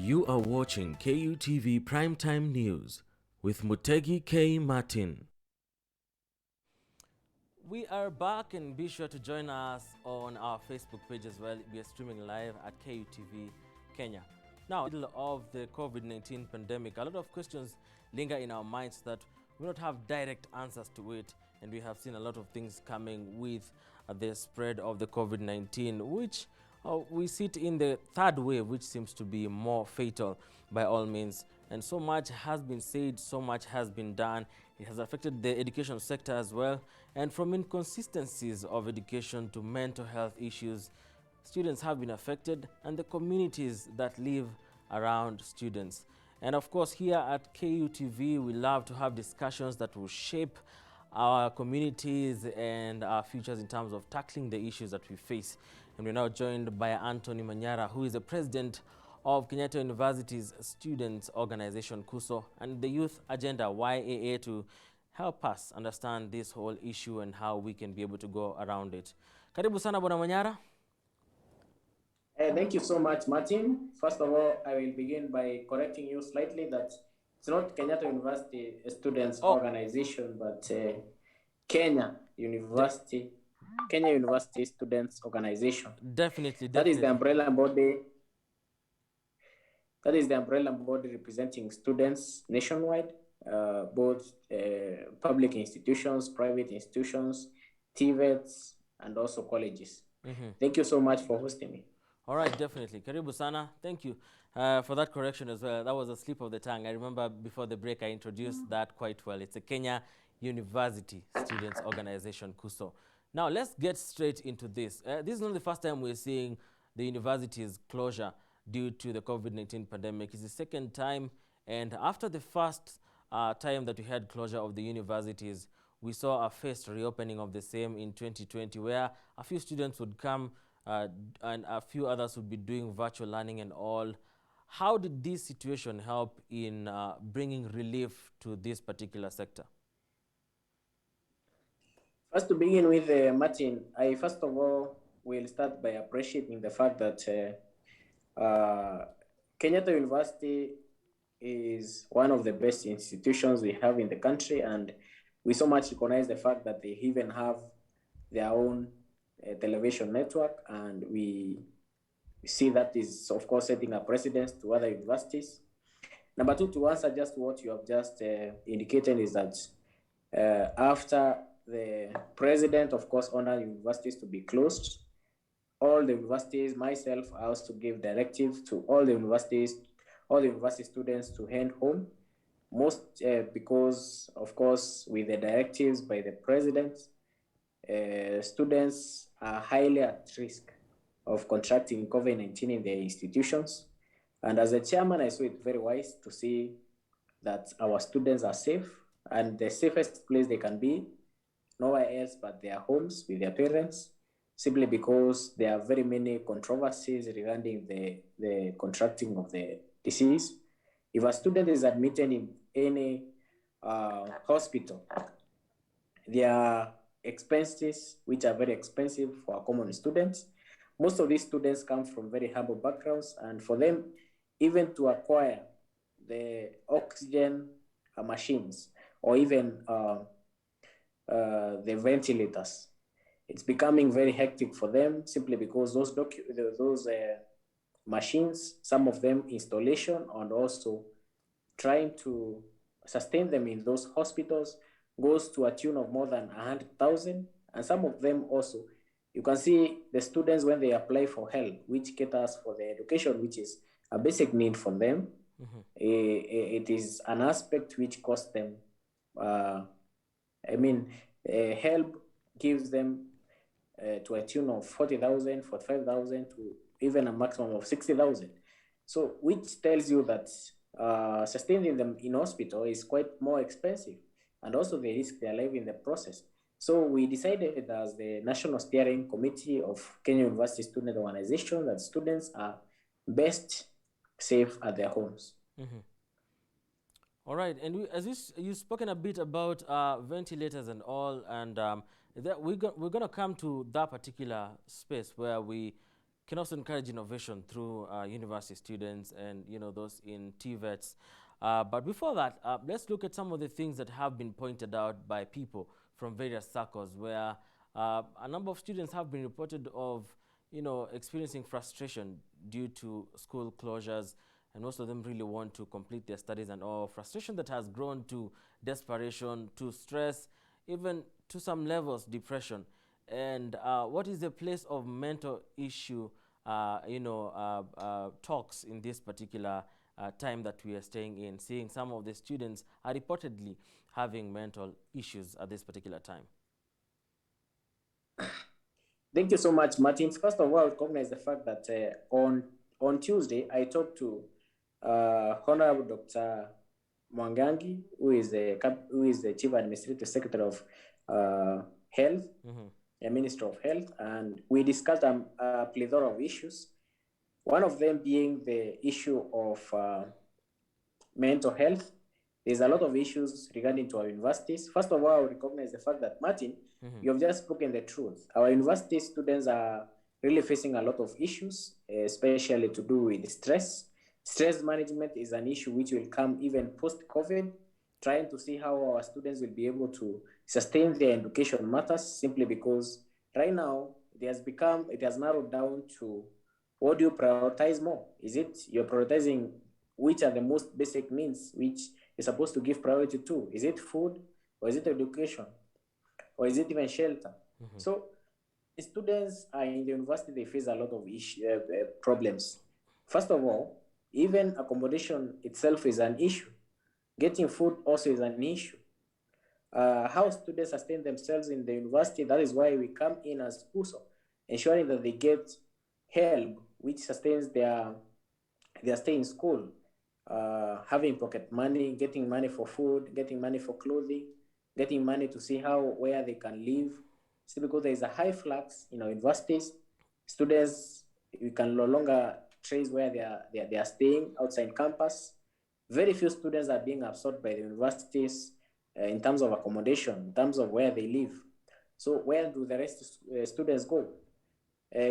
You are watching KUTV Primetime News with Mutegi K. Martin. We are back, and be sure to join us on our Facebook page as well. We are streaming live at KUTV Kenya. Now, in the middle of the COVID-19 pandemic, a lot of questions linger in our minds that we don't have direct answers to it, and we have seen a lot of things coming with the spread of the COVID-19, which we sit in the third wave, which seems to be more fatal by all means. And so much has been said, so much has been done. It has affected the education sector as well. And from inconsistencies of education to mental health issues, students have been affected, and the communities that live around students. And of course, here at KUTV, we love to have discussions that will shape our communities and our futures in terms of tackling the issues that we face. And we're now joined by Anthony Manyara, who is the president of Kenyatta University's Students Organization, KUSO, and the Youth Agenda, YAA, to help us understand this whole issue and how we can be able to go around it. Karibu sana, Bwana Manyara. Thank you so much, Martin. First of all, I will begin by correcting you slightly that it's not Kenyatta University Students Organization, but Kenya University Students Organization. Definitely. That is the umbrella body. That is the umbrella body representing students nationwide, both public institutions, private institutions, TVETs, and also colleges. Thank you so much for hosting me. All right, definitely. Karibu sana. Thank you for that correction as well. That was a slip of the tongue. I remember before the break I introduced that quite well. It's a Kenya University Students Organization, KUSO. Now, let's get straight into this. This is not the first time we're seeing the university's closure due to the COVID-19 pandemic. It's the second time, and after the first time that we had closure of the universities, we saw a phased reopening of the same in 2020, where a few students would come and a few others would be doing virtual learning and all. How did this situation help in bringing relief to this particular sector? First, to begin with, Martin, I first of all will start by appreciating the fact that Kenyatta University is one of the best institutions we have in the country, and we so much recognize the fact that they even have their own television network, and we see that is, of course, setting a precedence to other universities. Number two, to answer just what you have just indicated, is that after the president, of course, ordered universities to be closed, all the universities, myself, I also gave directive to all the university students to head home. Most because, of course, with the directives by the president, students are highly at risk of contracting COVID-19 in their institutions. And as a chairman, I saw it very wise to see that our students are safe, and the safest place they can be, nowhere else but their homes with their parents, simply because there are very many controversies regarding the contracting of the disease. If a student is admitted in any hospital, there are expenses which are very expensive for common students. Most of these students come from very humble backgrounds, and for them, even to acquire the oxygen machines or even the ventilators, it's becoming very hectic for them, simply because those machines, some of them installation and also trying to sustain them in those hospitals, goes to a tune of more than 100,000. And some of them also, you can see the students when they apply for help, which caters for the education, which is a basic need for them. It is an aspect which costs them. Help gives them to a tune of 40,000, 45,000, to even a maximum of 60,000. So, which tells you that sustaining them in hospital is quite more expensive, and also they risk their life in the process. So we decided as the National Steering Committee of Kenya University Student Organization that students are best safe at their homes. All right, and you've spoken a bit about ventilators and all, and we're going to come to that particular space where we can also encourage innovation through university students and those in TVETs. But before that, let's look at some of the things that have been pointed out by people from various circles, where a number of students have been reported of experiencing frustration due to school closures, and most of them really want to complete their studies, and all frustration that has grown to desperation, to stress, even to some levels depression. And what is the place of mental issue talks in this particular time that we are staying in, seeing some of the students are reportedly having mental issues at this particular time? Thank you so much, Martin. First of all, I recognize the fact that on Tuesday, I talked to Honorable Dr. Mwangangi, who is the Chief Administrative Secretary of Health, the Minister of Health, and we discussed a plethora of issues. One of them being the issue of mental health. There's a lot of issues regarding to our universities. First of all, I recognize the fact that, Martin, you have just spoken the truth. Our university students are really facing a lot of issues, especially to do with stress. Stress management is an issue which will come even post-COVID, trying to see how our students will be able to sustain their education matters, simply because right now it has narrowed down to what do you prioritize more? Is it you're prioritizing which are the most basic needs which you're supposed to give priority to? Is it food, or is it education, or is it even shelter? So students are in the university, they face a lot of problems. First of all, even accommodation itself is an issue. Getting food also is an issue. How students sustain themselves in the university, that is why we come in as also ensuring that they get help which sustains their stay in school. Having pocket money, getting money for food, getting money for clothing, getting money to see where they can live. See, because there is a high flux in our universities, students, you can no longer trace where they are staying outside campus. Very few students are being absorbed by the universities in terms of accommodation, in terms of where they live. So where do the rest students go?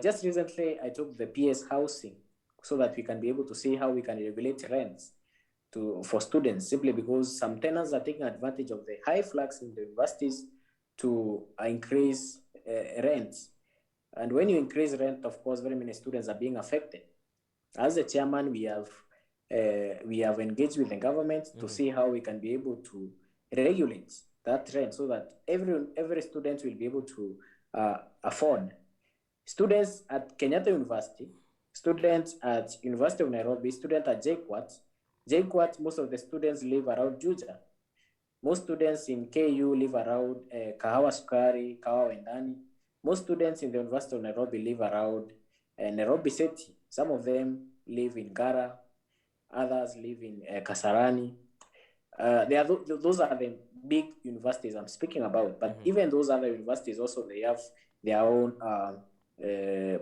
Just recently, I took the PS housing so that we can be able to see how we can regulate rents for students, simply because some tenants are taking advantage of the high flux in the universities to increase rents. And when you increase rent, of course, very many students are being affected. As a chairman, we have engaged with the government to see how we can be able to regulate that rent so that every student will be able to afford. Students at Kenyatta University, students at University of Nairobi, students at JKUAT, most of the students live around Juja. Most students in KU live around Kahawa Sukari, Kahawa Wendani. Most students in the University of Nairobi live around Nairobi City. Some of them live in Gara, others live in Kasarani. Those are the big universities I'm speaking about, but even those other universities also, they have their own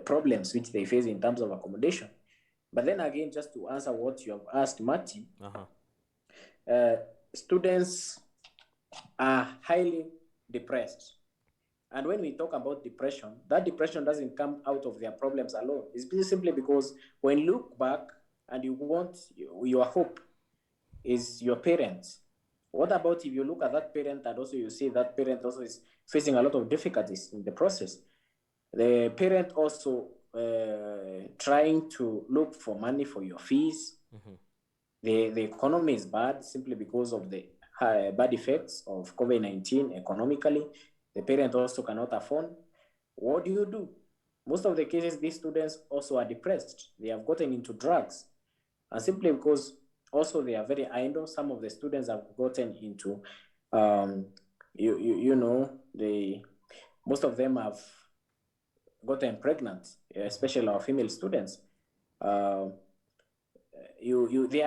problems which they face in terms of accommodation. But then again, just to answer what you have asked, Martin, students are highly depressed. And when we talk about depression, that depression doesn't come out of their problems alone. It's simply because when you look back and you want your hope is your parents. What about if you look at that parent and also you see that parent also is facing a lot of difficulties in the process? The parent also trying to look for money for your fees. The economy is bad simply because of the bad effects of COVID-19 economically. The parent also cannot afford. What do? Most of the cases, these students also are depressed. They have gotten into drugs. And simply because also they are very idle. Some of the students have gotten into, most of them have gotten pregnant, especially our female students. There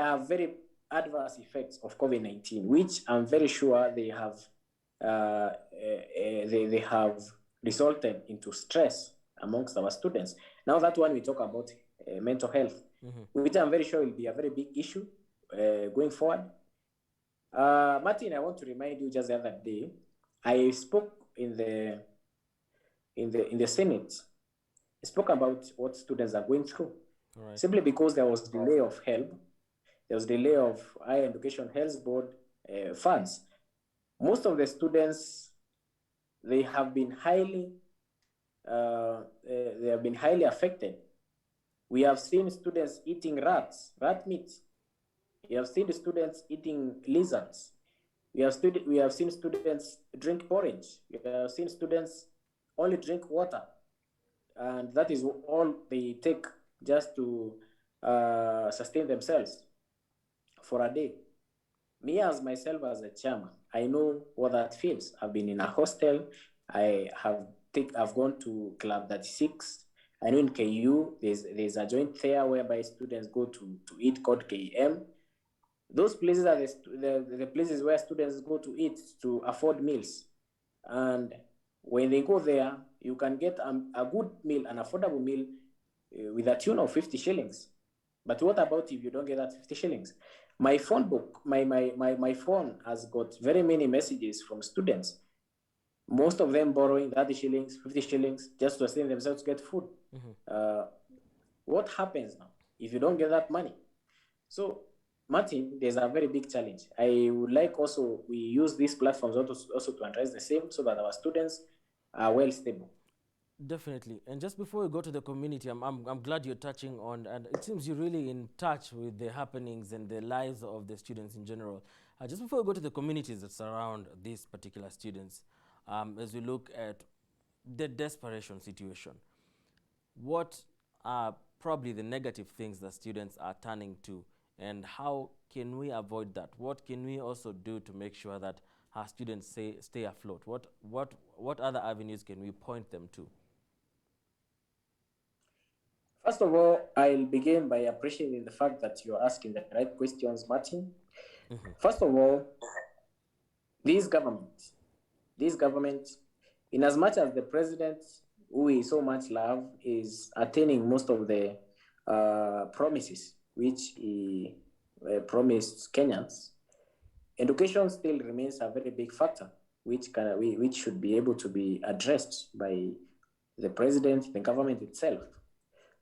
are very adverse effects of COVID-19, which I'm very sure they have resulted into stress amongst our students. Now that one we talk about mental health, which I'm very sure will be a very big issue going forward. Martin, I want to remind you, just the other day, I spoke in the Senate spoke about what students are going through. All right. Simply because there was delay of help, there was delay of higher education health board funds. Most of the students, they have been highly affected. We have seen students eating rat meat. We have seen the students eating lizards. We have seen students drink porridge. We have seen students only drink water, and that is all they take just to sustain themselves for a day. Me as myself as a chairman, I know what that feels. I've been in a hostel. I've gone to Club 36. I know in KU there's a joint fair whereby students go to eat called KM. Those places are the places where students go to eat to afford meals. And when they go there, you can get a good meal, an affordable meal with a tune of 50 shillings. But what about if you don't get that 50 shillings? My phone book, my phone has got very many messages from students, most of them borrowing 30 shillings, 50 shillings, just to sustain themselves to get food. What happens now if you don't get that money? So, Martin, there's a very big challenge. I would like also, we use these platforms also to address the same so that our students are well stable. Definitely. And just before we go to the community, I'm glad you're touching on, and it seems you're really in touch with the happenings and the lives of the students in general. Just before we go to the communities that surround these particular students, as we look at the desperation situation, what are probably the negative things that students are turning to, and how can we avoid that? What can we also do to make sure that our students stay afloat? What other avenues can we point them to? First of all, I'll begin by appreciating the fact that you're asking the right questions, Martin. First of all, this government, in as much as the president, who we so much love, is attaining most of the promises which he promised Kenyans, education still remains a very big factor, which should be able to be addressed by the president, the government itself.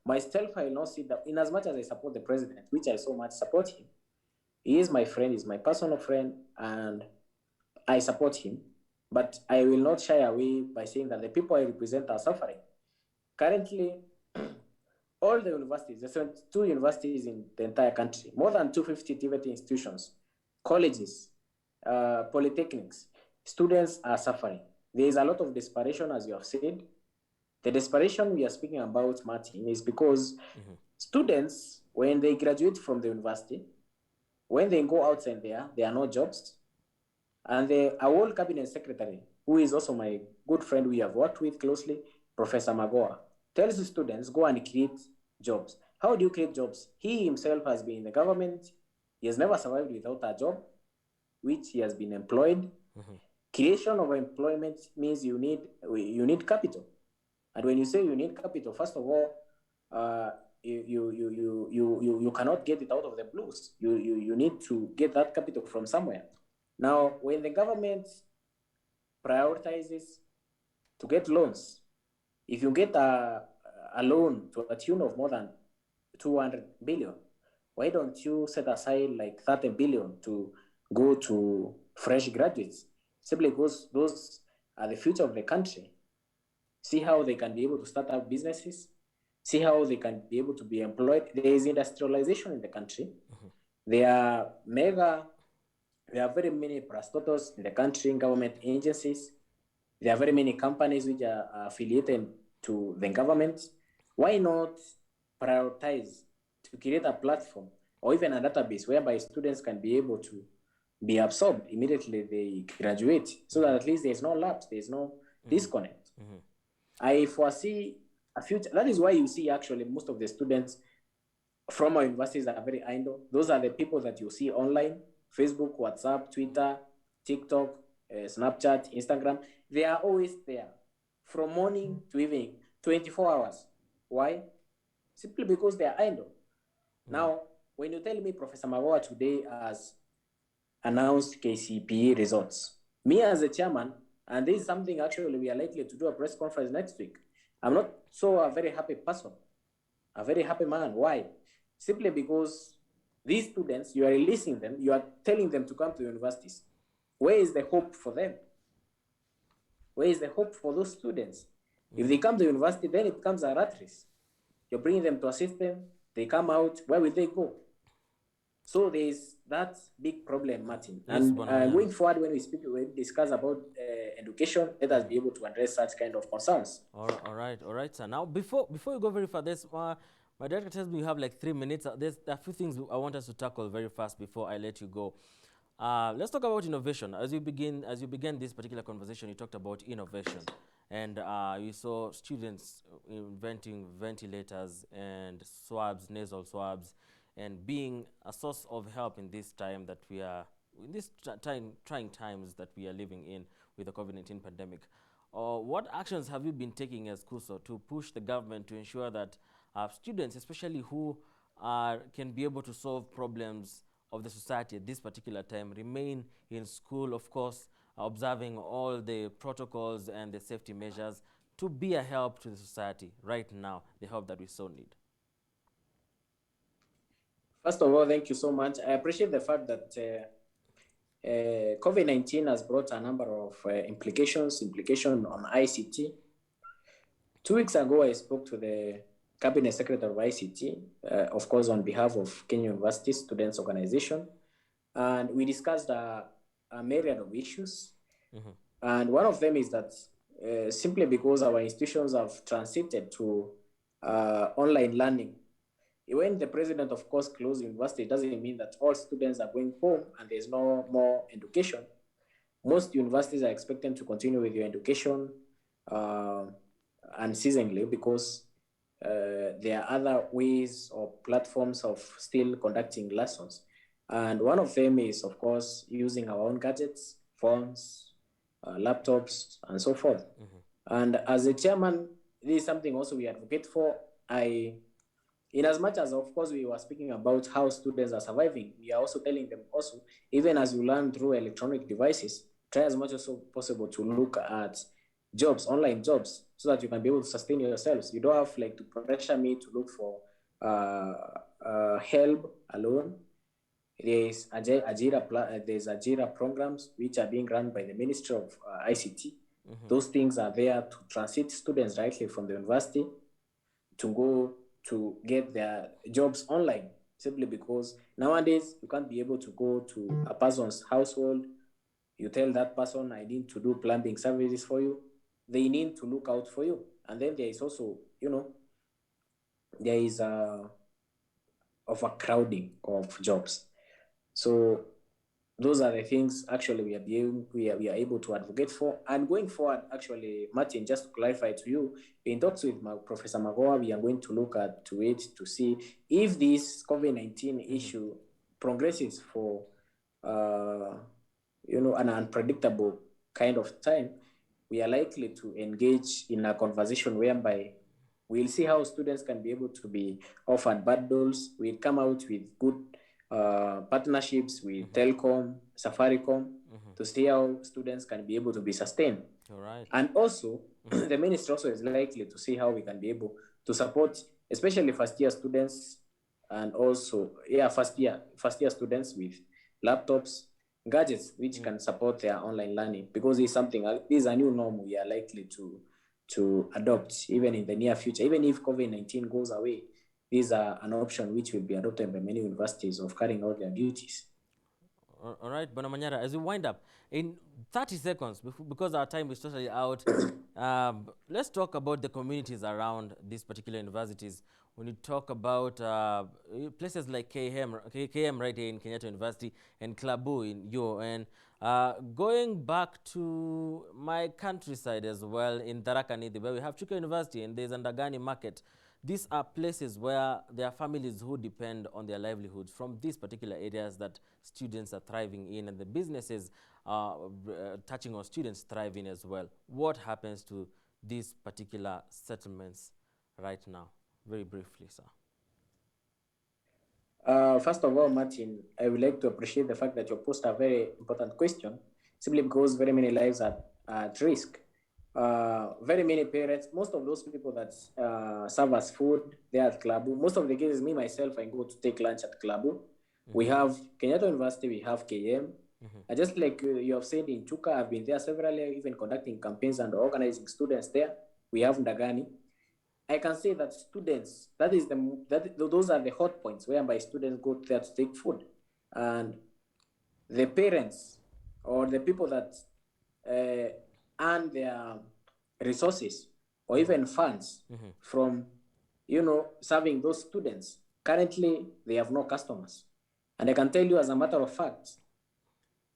Myself, I will not see that, in as much as I support the president, which I so much support him. He is my friend, he's my personal friend, and I support him. But I will not shy away by saying that the people I represent are suffering. Currently, all the universities, there's 72 universities in the entire country, more than 250 TVET institutions, colleges, polytechnics, students are suffering. There is a lot of desperation, as you have said. The desperation we are speaking about, Martin, is because students, when they graduate from the university, when they go outside there are no jobs. And our old cabinet secretary, who is also my good friend we have worked with closely, Professor Magoa, tells the students, go and create jobs. How do you create jobs? He himself has been in the government. He has never survived without a job, which he has been employed. Creation of employment means you need capital. And when you say you need capital, first of all, you cannot get it out of the blues. You need to get that capital from somewhere. Now, when the government prioritizes to get loans, if you get a loan to a tune of more than 200 billion, why don't you set aside like 30 billion to go to fresh graduates? Simply because those are the future of the country. See how they can be able to start up businesses, see how they can be able to be employed. There is industrialization in the country. There are very many parastatals in the country, in government agencies. There are very many companies which are affiliated to the government. Why not prioritize to create a platform or even a database whereby students can be able to be absorbed immediately they graduate, so that at least there's no lapse, there's no disconnect. I foresee a future. That is why you see actually most of the students from our universities are very idle. Those are the people that you see online, Facebook, WhatsApp, Twitter, TikTok, Snapchat, Instagram. They are always there from morning to evening, 24 hours. Why? Simply because they are idle. Now, when you tell me Professor Magoa today has announced KCPE results, me as a chairman, and this is something actually we are likely to do a press conference next week. I'm not so a very happy person, a very happy man. Why? Simply because these students, you are releasing them, you are telling them to come to universities. Where is the hope for them? Where is the hope for those students? If they come to university, then it becomes a rat race. You're bringing them to a system, they come out, where will they go? So there is that big problem, Martin. Yes, And Bonamanyana. going forward, when we discuss about education, let us be able to address such kind of concerns. All right, sir. Now, before you go very far, there's my director tells me you have like 3 minutes. There are a few things I want us to tackle very fast before I let you go. Let's talk about innovation. As you began this particular conversation, you talked about innovation, and you saw students inventing ventilators and swabs, nasal swabs, and being a source of help in this time that we are in this trying times that we are living in with the COVID-19 pandemic. What actions have you been taking as KUSO to push the government to ensure that students, especially who can be able to solve problems of the society at this particular time, remain in school, of course, observing all the protocols and the safety measures to be a help to the society right now, the help that we so need? First of all, thank you so much. I appreciate the fact that COVID-19 has brought a number of implication on ICT. 2 weeks ago, I spoke to the Cabinet Secretary of ICT, of course, on behalf of Kenya University Students Organization, and we discussed a myriad of issues. And one of them is that simply because our institutions have transited to online learning, when the president, of course, closed university, it doesn't mean that all students are going home and there's no more education. Most universities are expecting to continue with your education unceasingly because there are other ways or platforms of still conducting lessons. And one of them is, of course, using our own gadgets, phones, laptops, and so forth. And as a chairman, this is something also we advocate for. In as much as, of course, we were speaking about how students are surviving, we are also telling them also, even as you learn through electronic devices, try as much as possible to look at jobs, online jobs, so that you can be able to sustain yourselves. You don't have like to pressure me to look for help alone. There's Ajira programs which are being run by the Ministry of ICT. Those things are there to transit students directly from the university to go to get their jobs online, simply because nowadays you can't be able to go to a person's household. You tell that person, I need to do plumbing services for you. They need to look out for you. And then there is also, there is a crowding of jobs. So those are the things actually we are able to advocate for. And going forward, actually, Martin, just to clarify to you, in talks with Professor Magoa, we are going to look at to it to see if this COVID-19 issue progresses for an unpredictable kind of time. We are likely to engage in a conversation whereby we'll see how students can be able to be offered bundles. We'll come out with good partnerships with Telcom, Safaricom, to see how students can be able to be sustained. All right. And also, the ministry also is likely to see how we can be able to support, especially first-year students, and also first-year students with laptops, gadgets which can support their online learning, because it's something. This is a new norm we are likely to adopt even in the near future. Even if COVID-19 goes away, these are an option which will be adopted by many universities of carrying out their duties. All right, Bonamanyana, as we wind up, in 30 seconds, because our time is totally out, let's talk about the communities around these particular universities. When you talk about places like KM right here in Kenyatta University and Klabu in UON, going back to my countryside as well in Tharaka Nithi, where we have Chuka University and there's Ndagani Market. These are places where there are families who depend on their livelihoods from these particular areas that students are thriving in, and the businesses touching on students thriving as well. What happens to these particular settlements right now? Very briefly, sir. First of all, Martin, I would like to appreciate the fact that you posed a very important question, simply because very many lives are at risk. very many parents, most of those people that serve us food there at Klabu, most of the cases, me myself, I go to take lunch at Klabu. We have Kenyatta University, we have KM. Just like you have said in Chuka, I've been there several years, even conducting campaigns and organizing students there. We have Ndagani. I can say that students, those are the hot points whereby students go there to take food. And the parents or the people that earn their resources or even funds from, serving those students, currently they have no customers. And I can tell you, as a matter of fact,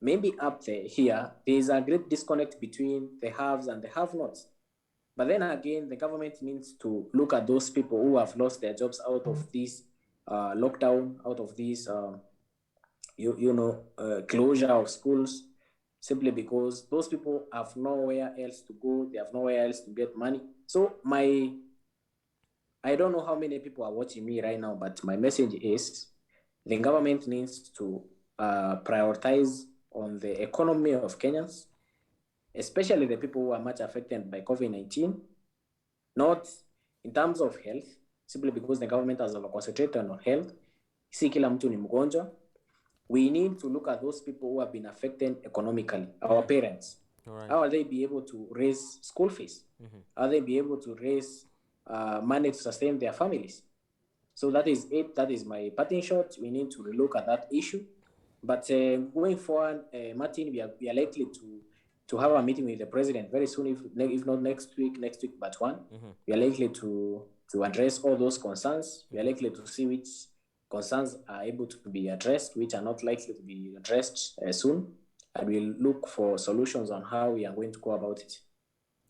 maybe up there is a great disconnect between the haves and the have-nots. But then again, the government needs to look at those people who have lost their jobs out of this lockdown, out of this closure of schools, simply because those people have nowhere else to go, they have nowhere else to get money. So I don't know how many people are watching me right now, but my message is the government needs to prioritize on the economy of Kenyans, especially the people who are much affected by COVID-19, not in terms of health, simply because the government has concentrated on health. Si kila mtu ni mgonjwa. We need to look at those people who have been affected economically, our parents. Right. How will they be able to raise school fees? How will they be able to raise money to sustain their families? So that is it. That is my parting shot. We need to relook at that issue. But going forward, Martin, we are likely to have a meeting with the president very soon, if not next week but one. We are likely to address all those concerns. We are likely to see which concerns are able to be addressed, which are not likely to be addressed soon. And we'll look for solutions on how we are going to go about it.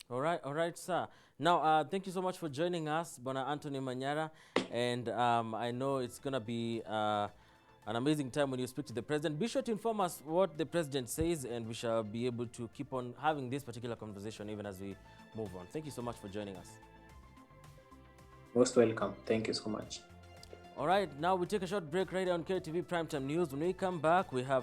All right, sir. Now, thank you so much for joining us, Bona Anthony Manyara. And I know it's going to be an amazing time when you speak to the president. Be sure to inform us what the president says, and we shall be able to keep on having this particular conversation even as we move on. Thank you so much for joining us. Most welcome. Thank you so much. All right, now we take a short break right on KUTV Primetime News. When we come back, we have